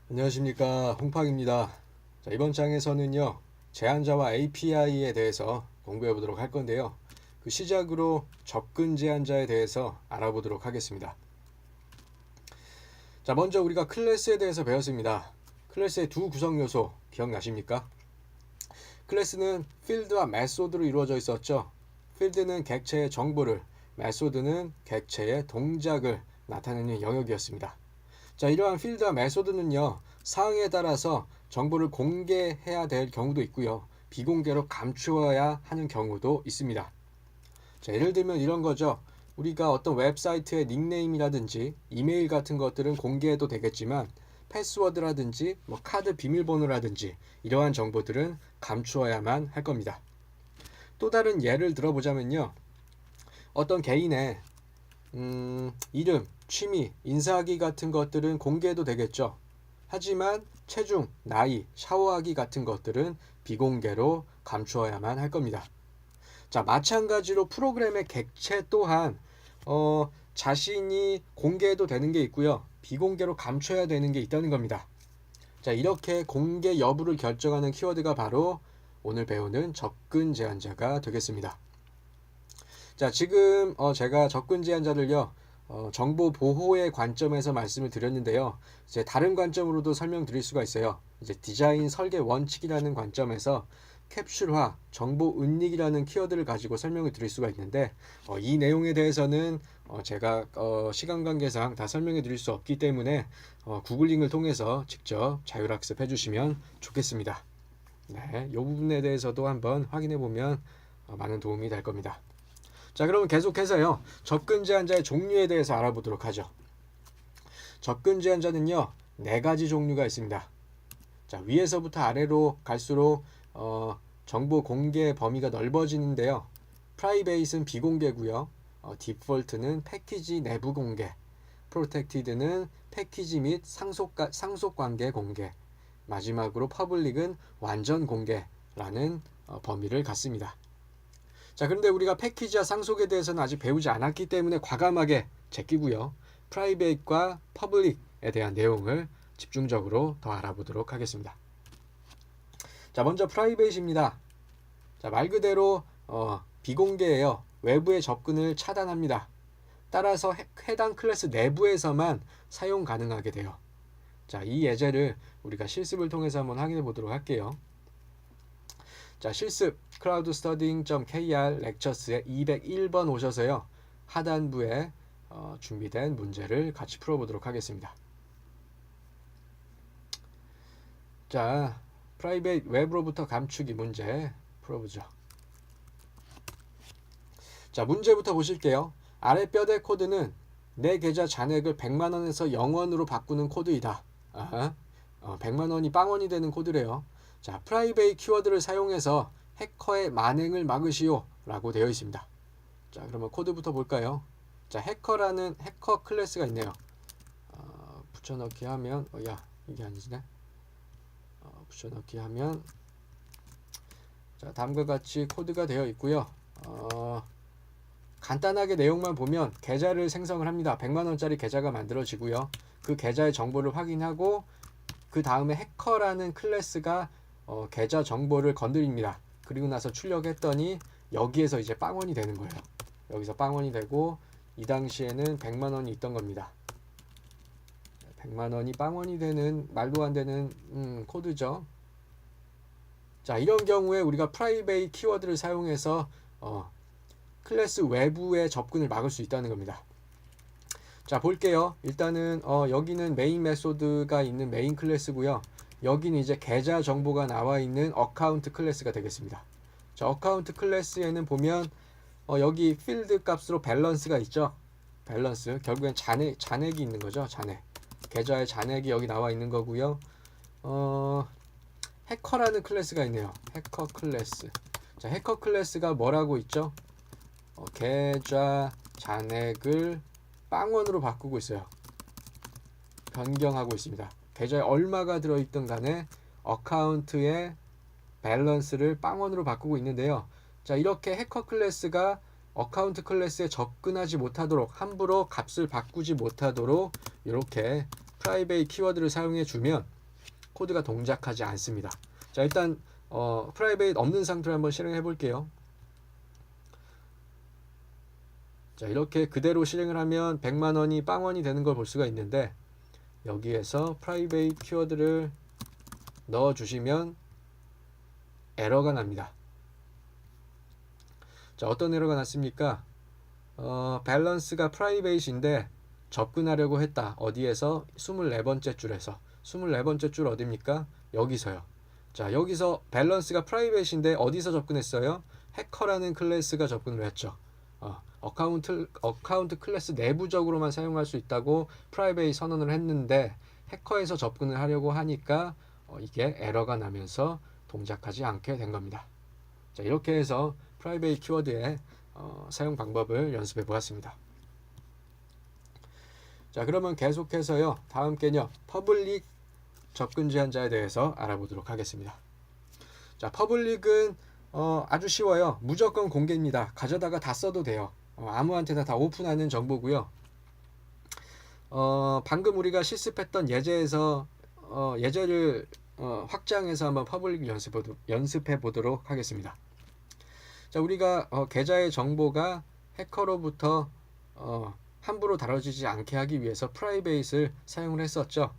안녕하십니까, 홍팡입니다. 자, 이번 장에서는요, 제한자와 API에 대해서 공부해 보도록 할 건데요. 그 시작으로 접근 제한자에 대해서 알아보도록 하겠습니다. 자, 먼저 우리가 클래스에 대해서 배웠습니다. 클래스의 두 구성 요소 기억나십니까? 클래스는 필드와 메소드로 이루어져 있었죠. 필드는 객체의 정보를, 메소드는 객체의 동작을 나타내는 영역이었습니다. 자, 이러한 필드와 메소드는요, 사항에 따라서 정보를 공개해야 될 경우도 있고요, 비공개로 감추어야 하는 경우도 있습니다. 자, 예를 들면 이런 거죠. 우리가 어떤 웹사이트의 닉네임이라든지 이메일 같은 것들은 공개해도 되겠지만 패스워드라든지 카드 비밀번호라든지 이러한 정보들은 감추어야만 할 겁니다. 또 다른 예를 들어보자면요, 어떤 개인의 이름, 취미, 인사하기 같은 것들은 공개해도 되겠죠. 하지만 체중, 나이, 샤워하기 같은 것들은 비공개로 감추어야만 할 겁니다. 자, 마찬가지로 프로그램의 객체 또한 자신이 공개해도 되는 게 있고요, 비공개로 감춰야 되는 게 있다는 겁니다. 자, 이렇게 공개 여부를 결정하는 키워드가 바로 오늘 배우는 접근 제한자가 되겠습니다. 자, 지금 제가 접근 제한자를요, 정보 보호의 관점에서 말씀을 드렸는데요. 이제 다른 관점으로도 설명드릴 수가 있어요. 이제 디자인 설계 원칙이라는 관점에서 캡슐화, 정보 은닉이라는 키워드를 가지고 설명을 드릴 수가 있는데 이 내용에 대해서는 제가 시간 관계상 다 설명해 드릴 수 없기 때문에 구글링을 통해서 직접 자율학습해 주시면 좋겠습니다. 네, 이 부분에 대해서도 한번 확인해 보면 많은 도움이 될 겁니다. 자, 그러면 계속해서요, 접근 제한자의 종류에 대해서 알아보도록 하죠. 접근 제한자는요, 4가지 종류가 있습니다. 자, 위에서부터 아래로 갈수록 정보 공개 범위가 넓어지는데요. 프라이베이트는 비공개고요. 디폴트는 패키지 내부 공개, 프로텍티드는 패키지 및 상속관계 공개, 마지막으로 퍼블릭은 완전 공개라는 범위를 갖습니다. 자, 그런데 우리가 패키지와 상속에 대해서는 아직 배우지 않았기 때문에 과감하게 제끼고요, 프라이베이트과 퍼블릭에 대한 내용을 집중적으로 더 알아보도록 하겠습니다. 자, 먼저 프라이베이트입니다. 자, 말 그대로 비공개예요. 외부의 접근을 차단합니다. 따라서 해당 클래스 내부에서만 사용 가능하게 돼요. 자, 이 예제를 우리가 실습을 통해서 한번 확인해 보도록 할게요. 자, 실습 cloudstudying.kr 렉처스에 201번 오셔서요, 하단부에 준비된 문제를 같이 풀어보도록 하겠습니다. 자, 프라이베이트 웹으로부터 감추기 문제 풀어보죠. 자, 문제부터 보실게요. 아래 뼈대 코드는 내 계좌 잔액을 100만원에서 0원으로 바꾸는 코드이다. 100만원이 빵원이 되는 코드래요. 자, 프라이베이트 키워드를 사용해서 해커의 만행을 막으시오 라고 되어 있습니다. 자, 그러면 코드부터 볼까요? 자, 해커 클래스가 있네요. 붙여넣기 하면 이게 아니지네. 붙여넣기 하면 자, 다음과 같이 코드가 되어 있고요. 간단하게 내용만 보면 계좌를 생성을 합니다. 100만원짜리 계좌가 만들어지고요. 그 계좌의 정보를 확인하고 그 다음에 해커라는 클래스가 계좌 정보를 건드립니다. 그리고 나서 출력했더니 여기에서 이제 빵원이 되는 거예요. 여기서 빵원이 되고 이 당시에는 100만원이 있던 겁니다. 100만원이 빵원이 되는 말도 안 되는 코드죠. 자, 이런 경우에 우리가 프라이베이트 키워드를 사용해서 클래스 외부의 접근을 막을 수 있다는 겁니다. 자, 볼게요. 일단은 여기는 메인 메소드가 있는 메인 클래스고요. 여기는 이제 계좌 정보가 나와 있는 어카운트 클래스가 되겠습니다. 자, 어카운트 클래스에는 보면 여기 필드 값으로 밸런스가 있죠. 밸런스, 결국엔 잔액이 있는 거죠. 잔액, 계좌의 잔액이 여기 나와 있는 거고요. 해커라는 클래스가 있네요. 해커 클래스. 자, 해커 클래스가 뭐라고 있죠? 계좌 잔액을 빵원으로 바꾸고 있어요. 변경하고 있습니다. 계좌에 얼마가 들어있든 간에 어카운트의 밸런스를 빵원으로 바꾸고 있는데요. 자, 이렇게 해커 클래스가 어카운트 클래스에 접근하지 못하도록, 함부로 값을 바꾸지 못하도록 이렇게 프라이베이트 키워드를 사용해 주면 코드가 동작하지 않습니다. 자, 일단 프라이베이트 없는 상태로 한번 실행해 볼게요. 자, 이렇게 그대로 실행을 하면 100만 원이 빵원이 되는 걸 볼 수가 있는데, 여기에서 프라이베이트 키워드를 넣어 주시면 에러가 납니다. 자, 어떤 에러가 났습니까? 밸런스가 프라이베이트인데 접근하려고 했다. 어디에서? 24번째 줄에서. 24번째 줄 어디입니까? 여기서요. 자, 여기서 밸런스가 프라이베이트인데 어디서 접근했어요? 해커라는 클래스가 접근을 했죠. 어카운트 클래스 내부적으로만 사용할 수 있다고 프라이베이트 선언을 했는데, 해커에서 접근을 하려고 하니까 이게 에러가 나면서 동작하지 않게 된 겁니다. 자, 이렇게 해서 프라이베이트 키워드의 사용 방법을 연습해 보았습니다. 자, 그러면 계속해서요, 다음 개념 퍼블릭 접근 제한자에 대해서 알아보도록 하겠습니다. 자, 퍼블릭은 아주 쉬워요. 무조건 공개입니다. 가져다가 다 써도 돼요. 아무한테나 다 오픈하는 정보고요. 방금 우리가 실습했던 예제에서 예제를 확장해서 한번 퍼블릭 연습해 보도록 하겠습니다. 자, 우리가 계좌의 정보가 해커로부터 함부로 다뤄지지 않게 하기 위해서 프라이베이트를 사용을 했었죠.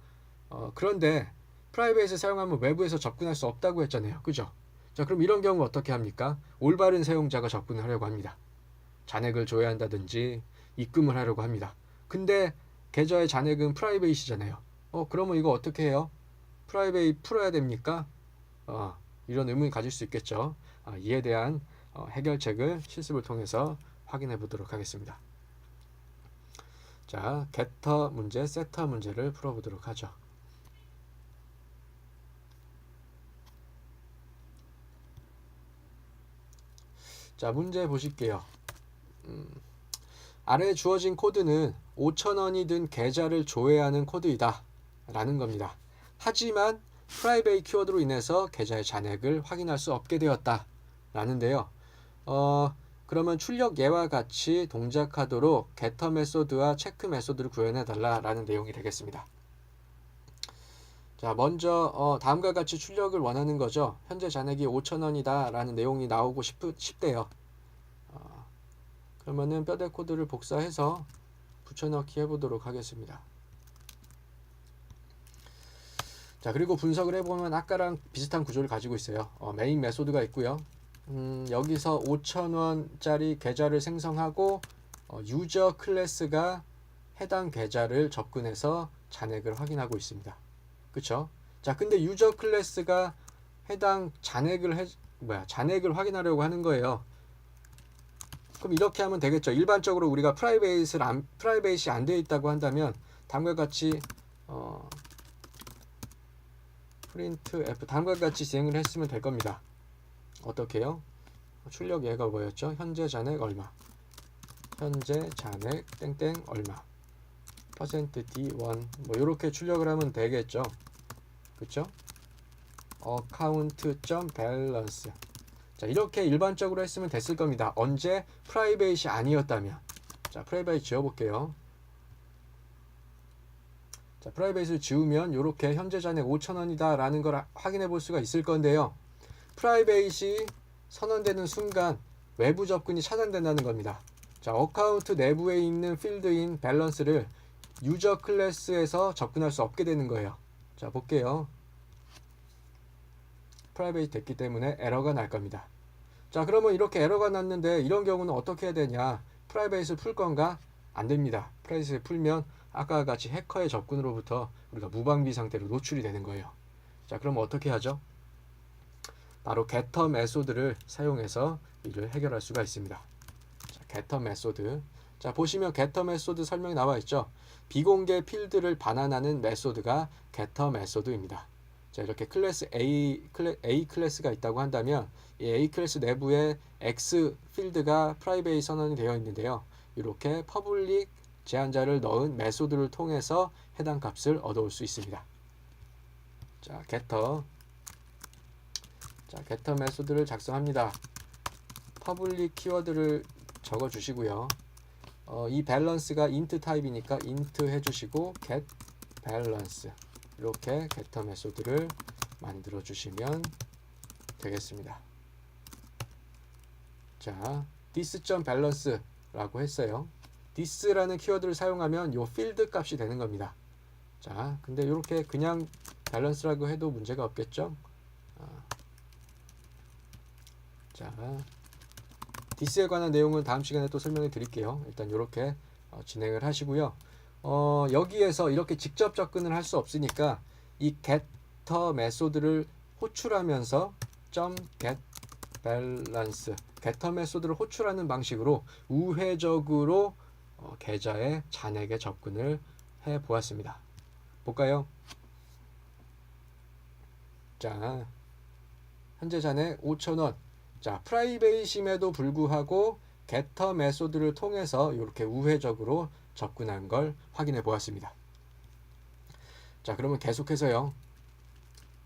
그런데 프라이베이트를 사용하면 외부에서 접근할 수 없다고 했잖아요. 그죠? 자, 그럼 이런 경우 어떻게 합니까? 올바른 사용자가 접근을 하려고 합니다. 잔액을 줘야 한다든지 입금을 하려고 합니다. 근데 계좌의 잔액은 프라이베이트잖아요. 그러면 이거 어떻게 해요? 프라이베이트 풀어야 됩니까? 이런 의문이 가질 수 있겠죠. 이에 대한 해결책을 실습을 통해서 확인해 보도록 하겠습니다. 자, getter 문제, setter 문제를 풀어보도록 하죠. 자, 문제 보실게요. 아래에 주어진 코드는 5,000원이 든 계좌를 조회하는 코드이다 라는 겁니다. 하지만 프라이베이트 키워드로 인해서 계좌의 잔액을 확인할 수 없게 되었다 라는데요. 그러면 출력 예와 같이 동작하도록 getter 메소드와 체크 메소드를 구현해 달라 라는 내용이 되겠습니다. 자, 먼저 다음과 같이 출력을 원하는 거죠. 현재 잔액이 5,000원이다 라는 내용이 나오고 싶대요. 그러면은 뼈대 코드를 복사해서 붙여넣기 해보도록 하겠습니다. 자, 그리고 분석을 해보면 아까랑 비슷한 구조를 가지고 있어요. 메인 메소드가 있고요. 여기서 5,000원짜리 계좌를 생성하고 유저 클래스가 해당 계좌를 접근해서 잔액을 확인하고 있습니다. 그쵸? 자, 근데 유저 클래스가 해당 잔액을 확인하려고 하는 거예요. 그럼 이렇게 하면 되겠죠. 일반적으로 우리가 프라이베이트이 안 되어 있다고 한다면 다음과 같이 printf 다음과 같이 진행을 했으면 될 겁니다. 어떻게 해요? 출력 예가 뭐였죠? 현재 잔액 얼마, 현재 잔액 땡땡 얼마, %d1 뭐 이렇게 출력을 하면 되겠죠. 그쵸? account.balance. 자, 이렇게 일반적으로 했으면 됐을 겁니다. 언제? 프라이베이트이 아니었다면. 자, 프라이베이트 지워볼게요. 자, 프라이베이트를 지우면 이렇게 현재 잔액 5,000원이다 라는 걸 확인해 볼 수가 있을 건데요. 프라이베이트이 선언되는 순간 외부 접근이 차단된다는 겁니다. 자, 어카운트 내부에 있는 필드인 밸런스를 유저 클래스에서 접근할 수 없게 되는 거예요. 자, 볼게요. 프라이베이트 됐기 때문에 에러가 날 겁니다. 자, 그러면 이렇게 에러가 났는데 이런 경우는 어떻게 해야 되냐? 프라이베이트를 풀 건가? 안 됩니다. 프라이베이트를 풀면 아까와 같이 해커의 접근으로부터 우리가 무방비 상태로 노출이 되는 거예요. 자, 그럼 어떻게 하죠? 바로 getter 메소드를 사용해서 이를 해결할 수가 있습니다. 자, getter 메소드. 자, 보시면 getter 메소드 설명이 나와 있죠. 비공개 필드를 반환하는 메소드가 getter 메소드입니다. 자, 이렇게 클래스 A 클래스가 있다고 한다면 이 A 클래스 내부에 X 필드가 프라이베이트 선언이 되어 있는데요. 이렇게 퍼블릭 제한자를 넣은 메소드를 통해서 해당 값을 얻어올 수 있습니다. 자, getter 메소드를 작성합니다. 퍼블릭 키워드를 적어 주시고요. 이 밸런스가 int 타입이니까 int 해주시고 get balance. 이렇게 getter 메소드를 만들어 주시면 되겠습니다. 자, this.balance라고 했어요. this라는 키워드를 사용하면 요 필드 값이 되는 겁니다. 자, 근데 이렇게 그냥 balance라고 해도 문제가 없겠죠? 자, this에 관한 내용은 다음 시간에 또 설명해 드릴게요. 일단 이렇게 진행을 하시고요. 여기에서 이렇게 직접 접근을 할 수 없으니까 이 getter 메소드를 호출하면서 .get balance getter 메소드를 호출하는 방식으로 우회적으로 계좌의 잔액에 접근을 해 보았습니다. 볼까요? 자, 현재 잔액 5,000원. 자, 프라이베이심에도 불구하고 getter 메소드를 통해서 이렇게 우회적으로 접근한 걸 확인해 보았습니다. 자, 그러면 계속해서요.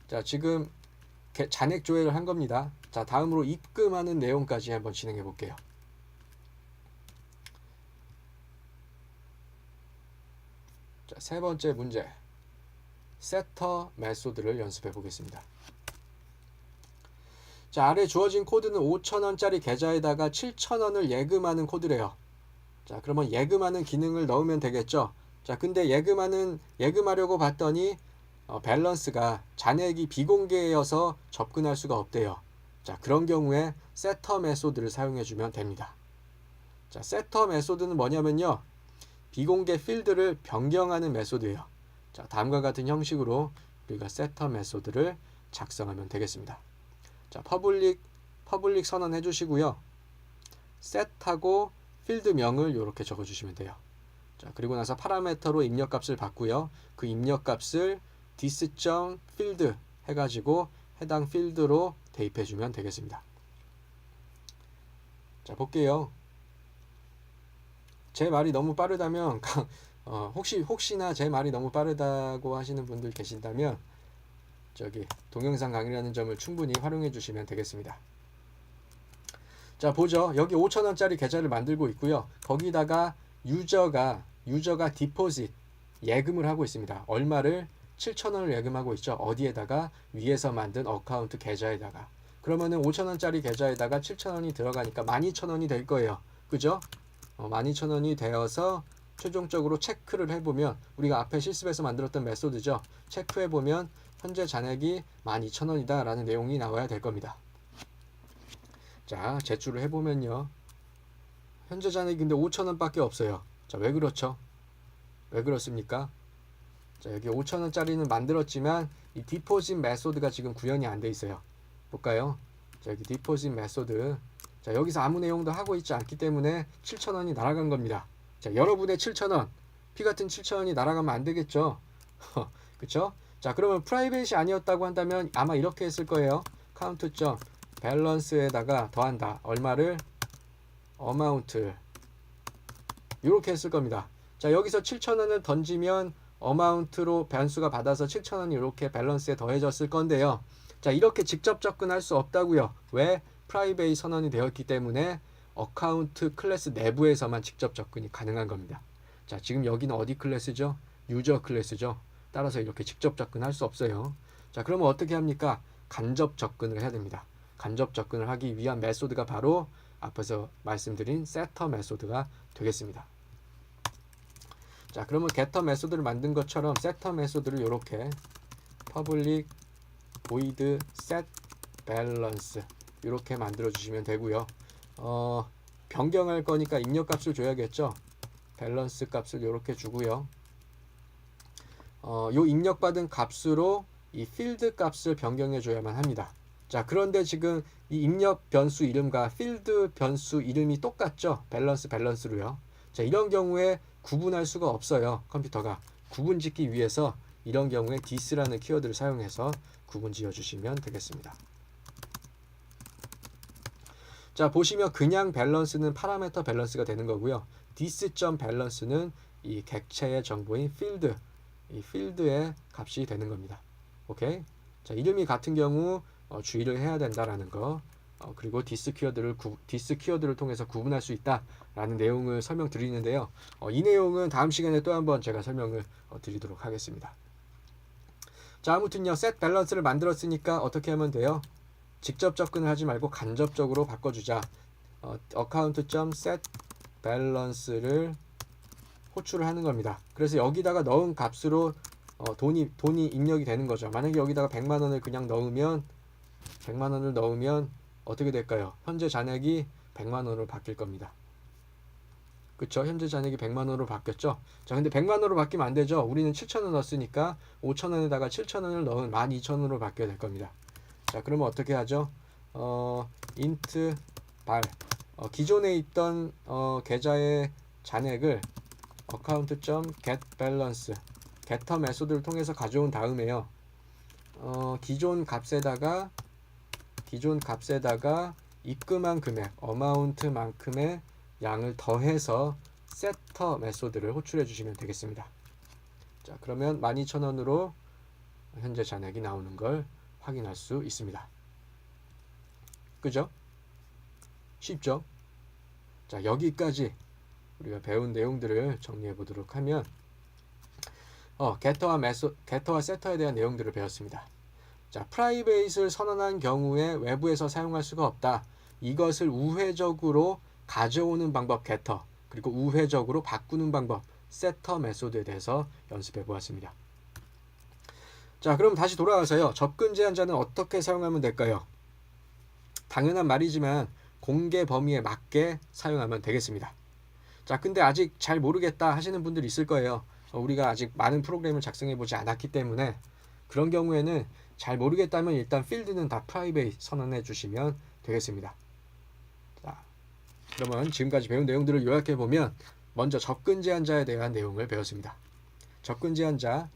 자, 지금 잔액 조회를 한 겁니다. 자, 다음으로 입금하는 내용까지 한번 진행해 볼게요. 자, 세 번째 문제. 세터 메소드를 연습해 보겠습니다. 자, 아래 주어진 코드는 5,000원짜리 계좌에다가 7,000원을 예금하는 코드래요. 자, 그러면 예금하는 기능을 넣으면 되겠죠. 자, 근데 예금하려고 봤더니 밸런스가 잔액이 비공개여서 접근할 수가 없대요. 자, 그런 경우에 세터 메소드를 사용해 주면 됩니다. 자, 세터 메소드는 뭐냐면요, 비공개 필드를 변경하는 메소드예요. 자, 다음과 같은 형식으로 우리가 세터 메소드를 작성하면 되겠습니다. 자, 퍼블릭 선언해 주시고요. set하고 필드명을 이렇게 적어 주시면 돼요. 자, 그리고 나서 파라미터로 입력값을 받고요. 그 입력값을 this.field 해가지고 해당 필드로 대입해 주면 되겠습니다. 자, 볼게요. 제 말이 너무 빠르다면 혹시나 제 말이 너무 빠르다고 하시는 분들 계신다면 저기 동영상 강의라는 점을 충분히 활용해 주시면 되겠습니다. 자, 보죠. 여기 5,000원짜리 계좌를 만들고 있고요. 거기다가 유저가 디포짓 예금을 하고 있습니다. 얼마를? 7,000원을 예금하고 있죠. 어디에다가? 위에서 만든 어카운트 계좌에다가. 그러면은 5,000원짜리 계좌에다가 7,000원이 들어가니까 12,000원이 될 거예요. 그죠? 12,000원이 되어서 최종적으로 체크를 해보면, 우리가 앞에 실습에서 만들었던 메소드죠. 체크해보면 현재 잔액이 12,000원이다 라는 내용이 나와야 될 겁니다. 자, 제출을 해보면요, 현재 잔액이 근데 5,000원 밖에 없어요. 자, 왜 그렇죠? 왜 그렇습니까? 자, 여기 5,000원짜리는 만들었지만 이 디포짓 메소드가 지금 구현이 안 돼 있어요. 볼까요? 자, 여기 디포짓 메소드. 자, 여기서 아무 내용도 하고 있지 않기 때문에 7,000원이 날아간 겁니다. 자, 여러분의 7,000원, 피 같은 7,000원이 날아가면 안 되겠죠? 그쵸? 자, 그러면 프라이빗이 아니었다고 한다면 아마 이렇게 했을 거예요. 카운트.점 밸런스에다가 더한다. 얼마를? 어마운트. 이렇게 했을 겁니다. 자, 여기서 7,000원을 던지면 어마운트로 변수가 받아서 7,000원이 이렇게 밸런스에 더해졌을 건데요. 자, 이렇게 직접 접근할 수 없다고요. 왜? 프라이빗 선언이 되었기 때문에 어카운트 클래스 내부에서만 직접 접근이 가능한 겁니다. 자, 지금 여기는 어디 클래스죠? 유저 클래스죠. 따라서 이렇게 직접 접근할 수 없어요. 자, 그러면 어떻게 합니까? 간접 접근을 해야 됩니다. 간접 접근을 하기 위한 메소드가 바로 앞에서 말씀드린 세터 메소드가 되겠습니다. 자, 그러면 getter 메소드를 만든 것처럼 세터 메소드를 이렇게 public void set balance 이렇게 만들어 주시면 되고요. 변경할 거니까 입력값을 줘야겠죠. 밸런스 값을 이렇게 주고요. 요 입력받은 값으로 이 필드 값을 변경해 줘야만 합니다. 자, 그런데 지금 이 입력 변수 이름과 필드 변수 이름이 똑같죠. 밸런스로요. 자, 이런 경우에 구분할 수가 없어요. 컴퓨터가 구분 짓기 위해서 이런 경우에 this라는 키워드를 사용해서 구분 지어 주시면 되겠습니다. 자, 보시면 그냥 밸런스는 파라미터 밸런스가 되는 거고요. this.balance는 이 객체의 정보인 필드, 이 필드의 값이 되는 겁니다. 오케이? 자, 이름이 같은 경우 주의를 해야 된다라는 거, 그리고 this 키워드를 통해서 구분할 수 있다라는 내용을 설명드리는데요. 이 내용은 다음 시간에 또 한번 제가 설명을 드리도록 하겠습니다. 자, 아무튼요, set 밸런스를 만들었으니까 어떻게 하면 돼요? 직접 접근을 하지 말고 간접적으로 바꿔주자. account.set balance를 호출을 하는 겁니다. 그래서 여기다가 넣은 값으로 돈이 입력이 되는 거죠. 만약에 여기다가 100만 원을 그냥 넣으면 100만 원을 넣으면 어떻게 될까요? 현재 잔액이 100만 원으로 바뀔 겁니다. 그쵸? 현재 잔액이 100만 원으로 바뀌었죠? 자, 근데 100만 원으로 바뀌면 안 되죠? 우리는 7천 원 넣었으니까 5천 원에다가 7천 원을 넣은 12,000원으로 바뀌어야 될 겁니다. 자, 그러면 어떻게 하죠? int 발 기존에 있던 계좌의 잔액을 account.getBalance getter 메소드를 통해서 가져온 다음에요. 기존 값에다가 입금한 금액 amount만큼의 양을 더해서 setter 메소드를 호출해 주시면 되겠습니다. 자, 그러면 12,000원으로 현재 잔액이 나오는 걸 확인할 수 있습니다. 그죠? 쉽죠? 자, 여기까지 우리가 배운 내용들을 정리해 보도록 하면 getter와 setter에 대한 내용들을 배웠습니다. 자, 프라이베이트를 선언한 경우에 외부에서 사용할 수가 없다. 이것을 우회적으로 가져오는 방법 getter, 그리고 우회적으로 바꾸는 방법 setter 메소드에 대해서 연습해 보았습니다. 자, 그럼 다시 돌아와서요. 접근 제한자는 어떻게 사용하면 될까요? 당연한 말이지만 공개 범위에 맞게 사용하면 되겠습니다. 자, 근데 아직 잘 모르겠다 하시는 분들이 있을 거예요. 우리가 아직 많은 프로그램을 작성해 보지 않았기 때문에 그런 경우에는 잘 모르겠다면 일단 필드는 다 프라이베이트 선언해 주시면 되겠습니다. 자, 그러면 지금까지 배운 내용들을 요약해 보면 먼저 접근 제한자에 대한 내용을 배웠습니다. 접근 제한자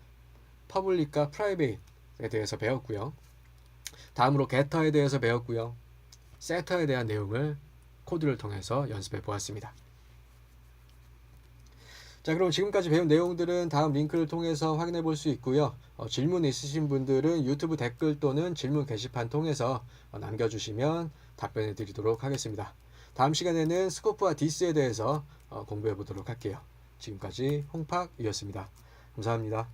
퍼블릭과 프라이베이트에 대해서 배웠고요. 다음으로 getter에 대해서 배웠고요. setter에 대한 내용을 코드를 통해서 연습해 보았습니다. 자, 그럼 지금까지 배운 내용들은 다음 링크를 통해서 확인해 볼 수 있고요. 질문 있으신 분들은 유튜브 댓글 또는 질문 게시판 통해서 남겨주시면 답변해 드리도록 하겠습니다. 다음 시간에는 스코프와 디스에 대해서 공부해 보도록 할게요. 지금까지 홍팍이었습니다. 감사합니다.